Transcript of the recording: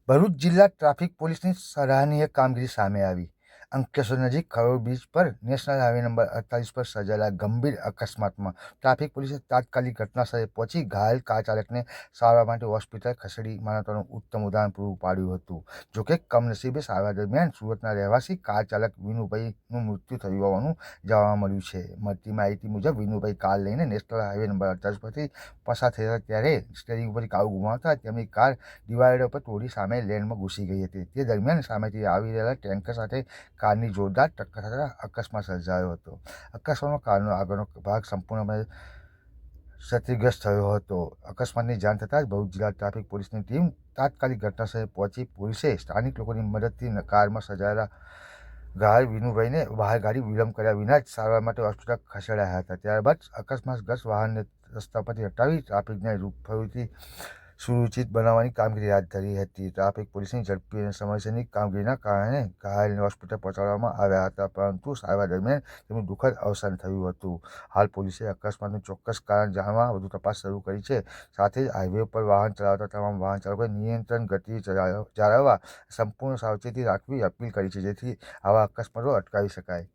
ભરૂચ જિલ્લા ટ્રાફિક પોલીસની સરાહનીય કામગીરી સામે આવી. અંકલેશ્વર નજીક ખરોડ બ્રિજ પર નેશનલ હાઈવે નંબર 48 પર સર્જાયેલા ગંભીર અકસ્માતમાં ટ્રાફિક પોલીસે તાત્કાલિક ઘટનાસ્થળે પહોંચી ઘાયલ કાર ચાલકને સારવાર માટે હોસ્પિટલ ખસેડી માનવતાનું ઉત્તમ ઉદાહરણ પૂરું પાડ્યું હતું. જોકે કમનસીબે સારવાર દરમિયાન સુરતના રહેવાસી કાર ચાલક વિનુભાઈનું મૃત્યુ થયું હોવાનું જાણવા મળ્યું છે. મળતી માહિતી મુજબ વિનુભાઈ કાર લઈને નેશનલ હાઈવે નંબર 48 પરથી પસાર થઈ હતા ત્યારે સ્ટીયરિંગ ઉપરથી કાબુ ગુમાવતા તેમની કાર ડિવાઈડર પર તોડી સામે લેનમાં ઘૂસી ગઈ હતી. તે દરમિયાન સામેથી આવી રહેલા ટેન્કર સાથે કારની જોરદાર ટક્કર થતાં અકસ્માત સર્જાયો હતો. અકસ્માતમાં કારનો આગળનો ભાગ સંપૂર્ણપણે ક્ષતિગ્રસ્ત થયો હતો. અકસ્માતની જાણ થતાં જ ભરૂચ જિલ્લા ટ્રાફિક પોલીસની ટીમ તાત્કાલિક ઘટનાસ્થળે પહોંચી પોલીસે સ્થાનિક લોકોની મદદથી કારમાં સર્જાયેલા ઘાયલ વિનુભાઈને બહાર કાઢી વિલંબ કર્યા વિના જ સારવાર માટે હોસ્પિટલ ખસેડાયા હતા. ત્યારબાદ અકસ્માતગ્રસ્ત વાહનને રસ્તા પરથી હટાવી ટ્રાફિકને ફરીથી સુનિશ્ચિત બનાવવાની કામગીરી હાથ ધરી હતી. ટ્રાફિક પોલીસની ઝડપી અને સમયસરની કામગીરીના કારણે ઘાયલને હોસ્પિટલ પહોંચાડવામાં આવ્યા હતા, પરંતુ સારવાર દરમિયાન તેમનું દુઃખદ અવસાન થયું હતું. હાલ પોલીસે અકસ્માતનું ચોક્કસ કારણ જાણવા વધુ તપાસ શરૂ કરી છે. સાથે જ હાઈવે પર વાહન ચલાવતા તમામ વાહન ચાલકોએ નિયંત્રણ ગતિ જાળવવા સંપૂર્ણ સાવચેતી રાખવી અપીલ કરી છે, જેથી આવા અકસ્માતો અટકાવી શકાય.